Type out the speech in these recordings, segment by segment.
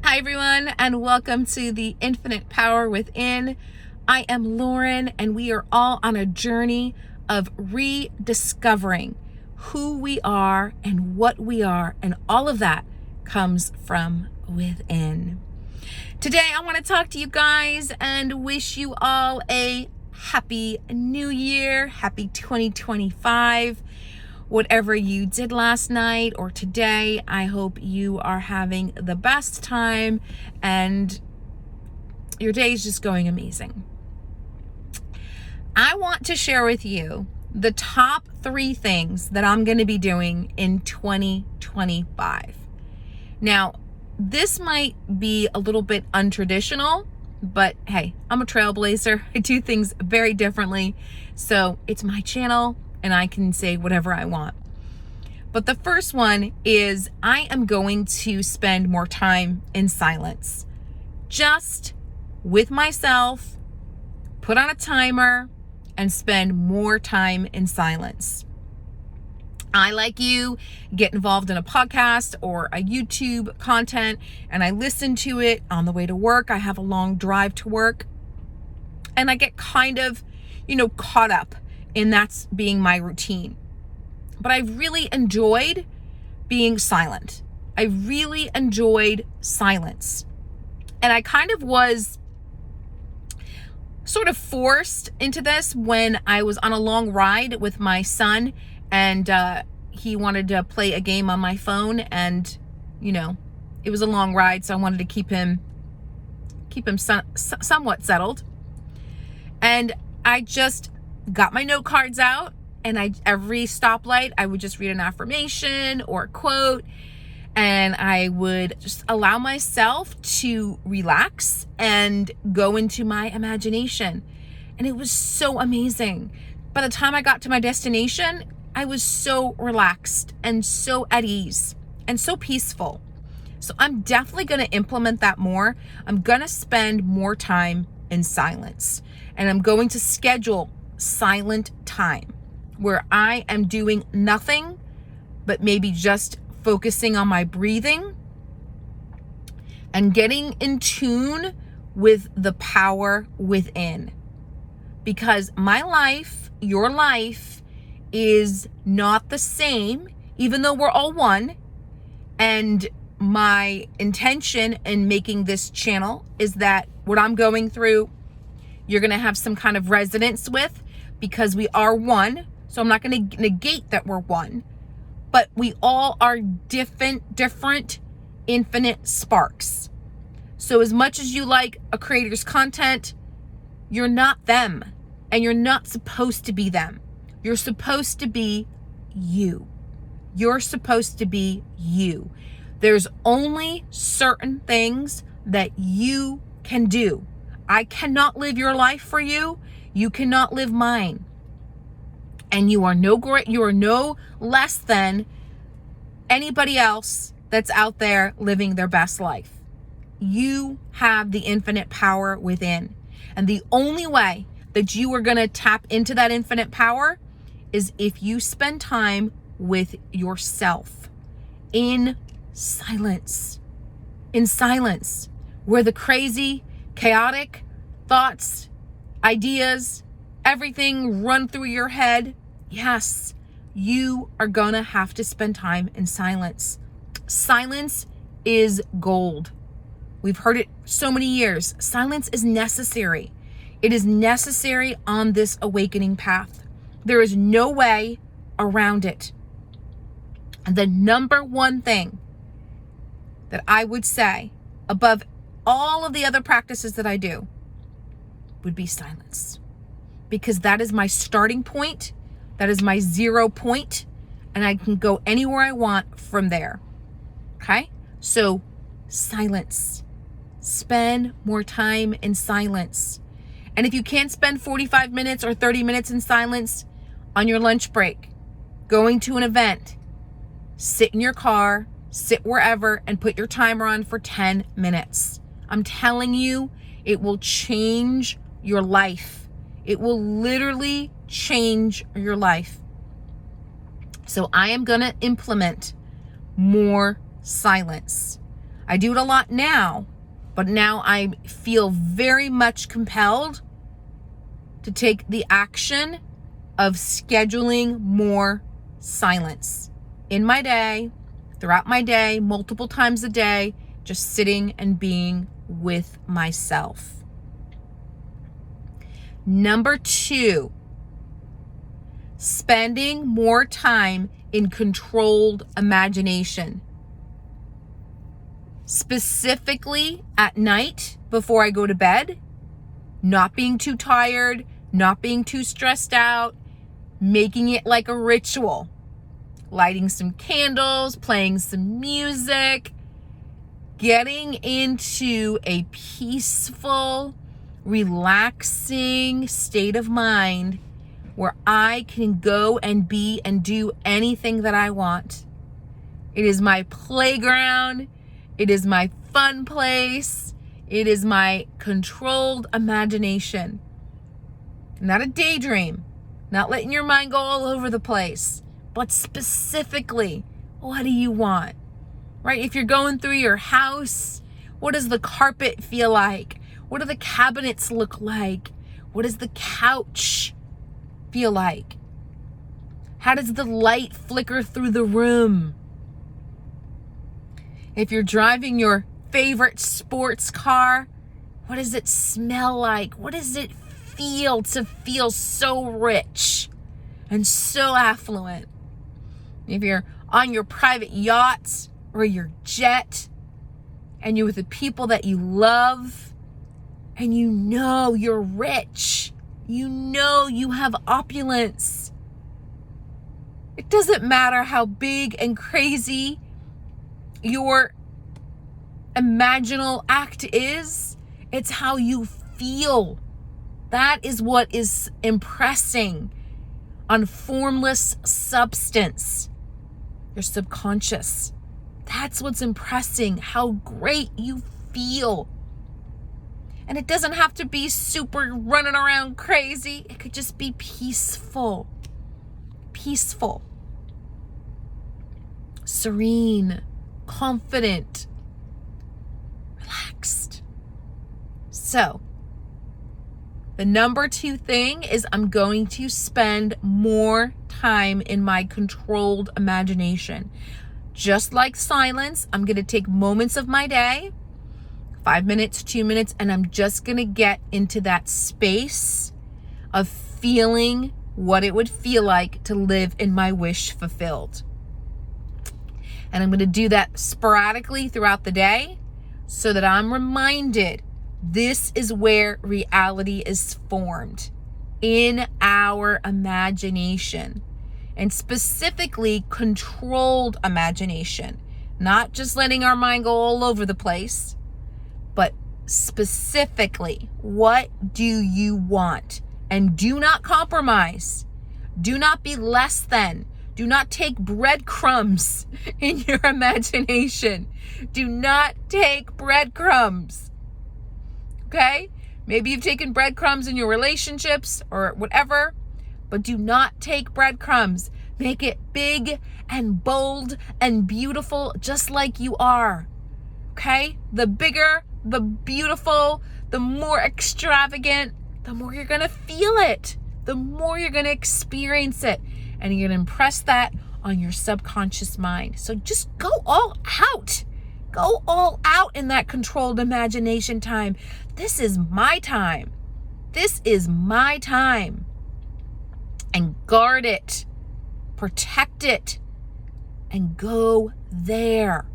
Hi everyone, and welcome to the Infinite Power Within. I am Lauren, and we are all on a journey of rediscovering who we are and what we are, and all of that comes from within. Today I want to talk to you guys and wish you all a happy new year, happy 2025. Whatever you did last night or today, I hope you are having the best time and your day is just going amazing. I want to share with you the top 3 things that I'm going to be doing in 2025. Now, this might be a little bit untraditional, but hey, I'm a trailblazer. I do things very differently. So it's my channel and I can say whatever I want. But the first one is I am going to spend more time in silence. Just with myself, put on a timer, and spend more time in silence. I, like you, get involved in a podcast or a YouTube content, and I listen to it on the way to work. I have a long drive to work, and I get kind of, caught up in that's being my routine. But I really enjoyed being silent. I really enjoyed silence. And I kind of was sort of forced into this when I was on a long ride with my son, and he wanted to play a game on my phone, and it was a long ride, so I wanted to keep him somewhat settled. And I just got my note cards out, and every stoplight I would just read an affirmation or a quote, and I would just allow myself to relax and go into my imagination. And it was so amazing. By the time I got to my destination, I was so relaxed and so at ease and so peaceful. So I'm definitely going to implement that more. I'm going to spend more time in silence, and I'm going to schedule silent time where I am doing nothing but maybe just focusing on my breathing and getting in tune with the power within. Because my life, your life, is not the same, even though we're all one. And my intention in making this channel is that what I'm going through, you're going to have some kind of resonance with, because we are one. So I'm not going to negate that we're one, but we all are different infinite sparks. So as much as you like a creator's content, you're not them, and you're not supposed to be them. You're supposed to be you. You're supposed to be you. There's only certain things that you can do. I cannot live your life for you. You cannot live mine. And you are no less than anybody else that's out there living their best life. You have the infinite power within. And the only way that you are going to tap into that infinite power is if you spend time with yourself in silence. In silence, where the crazy, chaotic thoughts, ideas, everything run through your head. Yes, you are gonna have to spend time in silence. Silence is gold. We've heard it so many years. Silence is necessary. It is necessary on this awakening path. There is no way around it. And the number one thing that I would say above all of the other practices that I do would be silence. Because that is my starting point. That is my 0 point. And I can go anywhere I want from there. Okay? So silence. Spend more time in silence. And if you can't spend 45 minutes or 30 minutes in silence on your lunch break, going to an event, sit in your car, sit wherever, and put your timer on for 10 minutes. I'm telling you, it will change your life. It will literally change your life. So I am going to implement more silence. I do it a lot now, but now I feel very much compelled to take the action of scheduling more silence in my day, throughout my day, multiple times a day, just sitting and being with myself. Number 2, spending more time in controlled imagination. Specifically at night before I go to bed, not being too tired, not being too stressed out, making it like a ritual. Lighting some candles, playing some music, getting into a peaceful, relaxing state of mind where I can go and be and do anything that I want. It is my playground. It is my fun place. It is my controlled imagination. Not a daydream, not letting your mind go all over the place, but specifically, what do you want? Right? If you're going through your house, what does the carpet feel like? What do the cabinets look like? What does the couch feel like? How does the light flicker through the room? If you're driving your favorite sports car, what does it smell like? What does it feel to feel so rich and so affluent? If you're on your private yacht or your jet and you're with the people that you love and you know you're rich, you know you have opulence. It doesn't matter how big and crazy your imaginal act is, it's how you feel. That is what is impressing on formless substance, your subconscious. That's what's impressing, how great you feel. And it doesn't have to be super running around crazy. It could just be peaceful. Peaceful. Serene. Confident. Relaxed. So, the number 2 thing is I'm going to spend more time in my controlled imagination. Just like silence, I'm going to take moments of my day, 5 minutes, 2 minutes, and I'm just going to get into that space of feeling what it would feel like to live in my wish fulfilled. And I'm going to do that sporadically throughout the day so that I'm reminded this is where reality is formed, in our imagination, and specifically controlled imagination, not just letting our mind go all over the place, but specifically, what do you want? And do not compromise. Do not be less than. Do not take breadcrumbs in your imagination. Do not take breadcrumbs. Okay? Maybe you've taken breadcrumbs in your relationships or whatever, but do not take breadcrumbs. Make it big and bold and beautiful, just like you are. Okay? The bigger, the beautiful, the more extravagant, the more you're going to feel it. The more you're going to experience it. And you're going to impress that on your subconscious mind. So just go all out. Go all out in that controlled imagination time. This is my time. This is my time. And guard it. Protect it. And go there.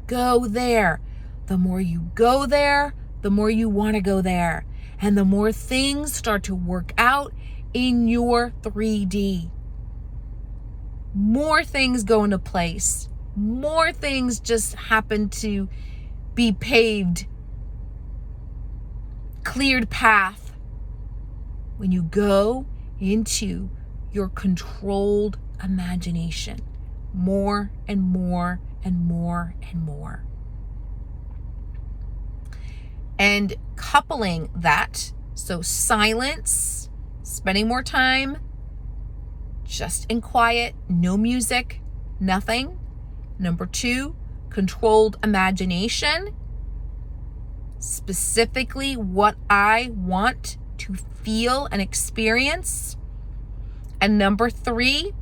Go there. The more you go there, the more you want to go there. And the more things start to work out in your 3D. More things go into place. More things just happen to be paved, cleared path when you go into your controlled imagination. More and more and more and more. And coupling that, so silence, spending more time just in quiet, no music, nothing. Number 2, controlled imagination, specifically what I want to feel and experience. And number 3,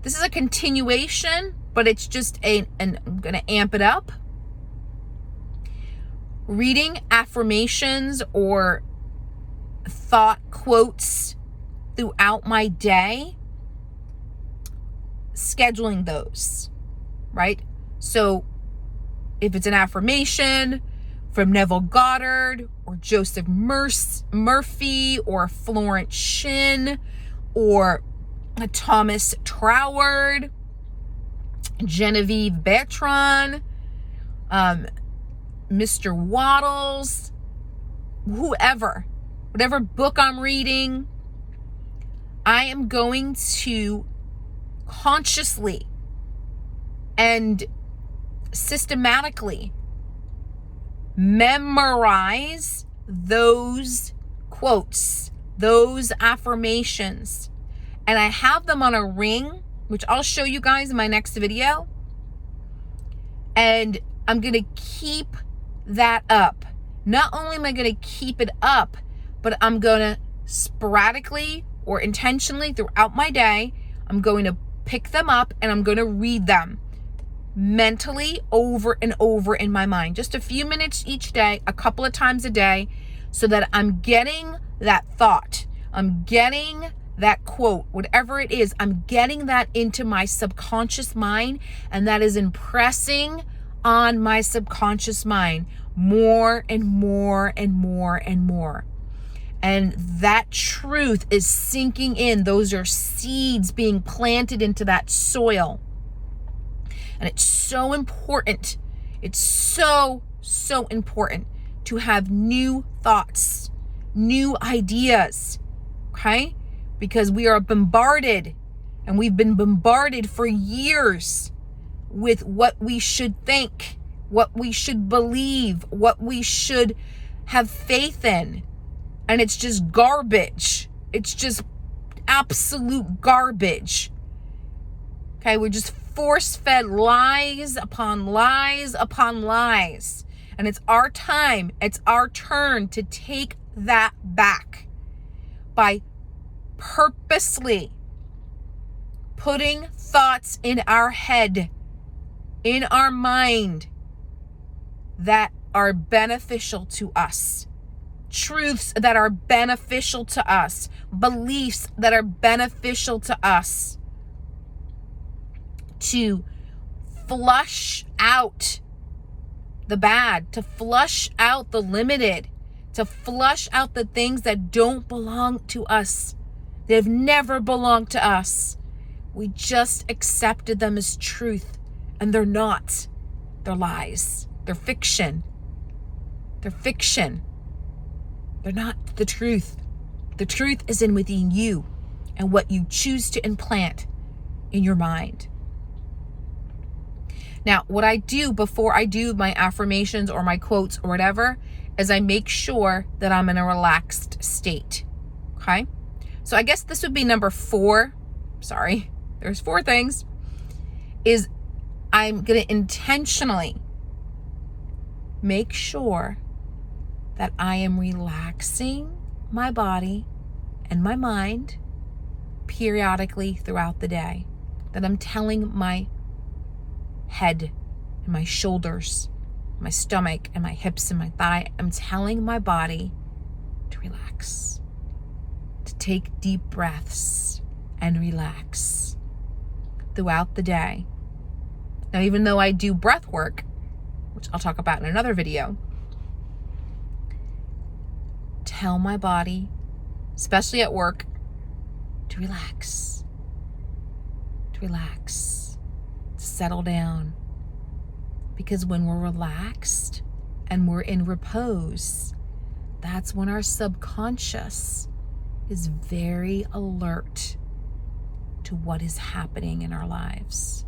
this is a continuation, but it's just and I'm going to amp it up. Reading affirmations or thought quotes throughout my day, scheduling those, right? So if it's an affirmation from Neville Goddard or Joseph Murphy or Florence Shinn or Thomas Troward, Genevieve Bertrand, Mr. Waddles, whoever, whatever book I'm reading, I am going to consciously and systematically memorize those quotes, those affirmations. And I have them on a ring, which I'll show you guys in my next video. And I'm going to keep that up. Not only am I going to keep it up, but I'm going to sporadically or intentionally throughout my day, I'm going to pick them up and I'm going to read them mentally over and over in my mind. Just a few minutes each day, a couple of times a day, so that I'm getting that thought. I'm getting that quote, whatever it is, I'm getting that into my subconscious mind, and that is impressing on my subconscious mind more and more and more and more. And that truth is sinking in. Those are seeds being planted into that soil. And it's so important. It's so important to have new thoughts, new ideas, okay? Because we are bombarded, and we've been bombarded for years with what we should think, what we should believe, what we should have faith in. And it's just garbage. It's just absolute garbage. Okay, we're just force-fed lies upon lies upon lies. And it's our time, it's our turn to take that back by purposely putting thoughts in our head, in our mind, that are beneficial to us. Truths that are beneficial to us. Beliefs that are beneficial to us. To flush out the bad, to flush out the limited, to flush out the things that don't belong to us. They've never belonged to us. We just accepted them as truth, and they're not. They're lies. They're fiction. They're fiction. They're not the truth. The truth is in within you and what you choose to implant in your mind. Now, what I do before I do my affirmations or my quotes or whatever is I make sure that I'm in a relaxed state. Okay? So I guess this would be number 4. Sorry, there's 4 things. Is I'm going to intentionally make sure that I am relaxing my body and my mind periodically throughout the day. That I'm telling my head and my shoulders, my stomach and my hips and my thigh, I'm telling my body to relax, to take deep breaths and relax throughout the day. Now, even though I do breath work, which I'll talk about in another video, tell my body, especially at work, to relax, to settle down. Because when we're relaxed and we're in repose, that's when our subconscious is very alert to what is happening in our lives.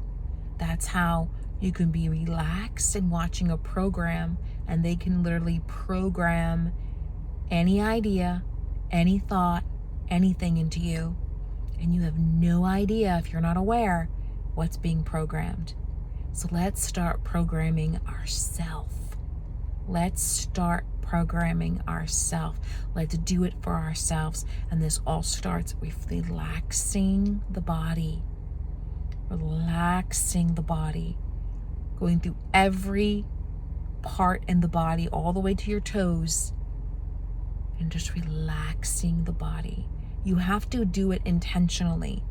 That's how you can be relaxed and watching a program, and they can literally program any idea, any thought, anything into you. And you have no idea, if you're not aware, what's being programmed. So let's start programming ourselves. Let's start programming ourselves. Let's do it for ourselves. And this all starts with relaxing the body. Relaxing the body. Going through every part in the body, all the way to your toes. And just relaxing the body. You have to do it intentionally.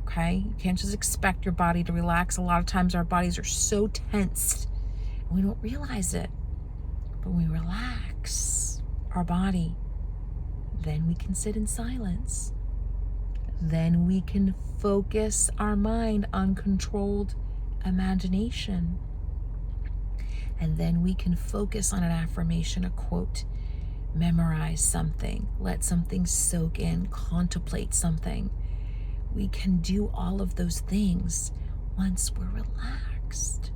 Okay? You can't just expect your body to relax. A lot of times our bodies are so tensed and we don't realize it. But when we relax our body, then we can sit in silence. Then we can focus our mind on controlled imagination. And then we can focus on an affirmation, a quote, memorize something, let something soak in, contemplate something. We can do all of those things once we're relaxed.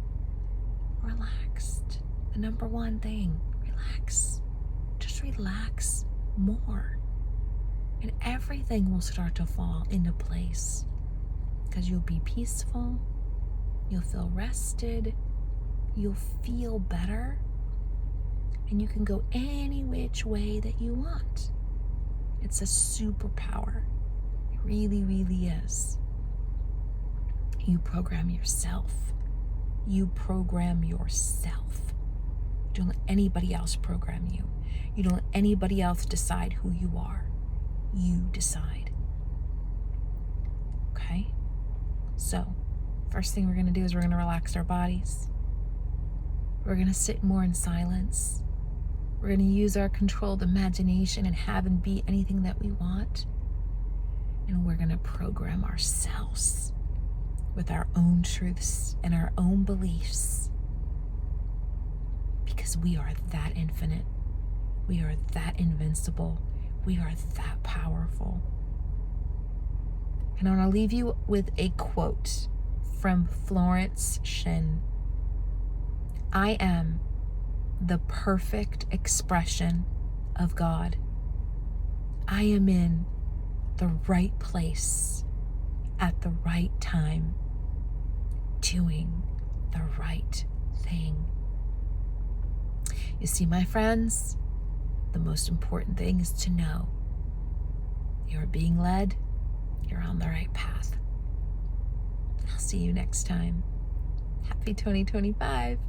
Relaxed. The number one thing, relax. Just relax more. And everything will start to fall into place because you'll be peaceful, you'll feel rested, you'll feel better, and you can go any which way that you want. It's a superpower. It really, really is. You program yourself. You program yourself. You don't let anybody else program you. You don't let anybody else decide who you are. You decide. Okay? So, first thing we're going to do is we're going to relax our bodies. We're going to sit more in silence. We're going to use our controlled imagination and have and be anything that we want. And we're going to program ourselves with our own truths and our own beliefs. Because we are that infinite. We are that invincible. We are that powerful. And I want to leave you with a quote from Florence Shin. I am the perfect expression of God. I am in the right place at the right time, doing the right thing. You see, my friends, the most important thing is to know you're being led, you're on the right path. I'll see you next time. Happy 2025.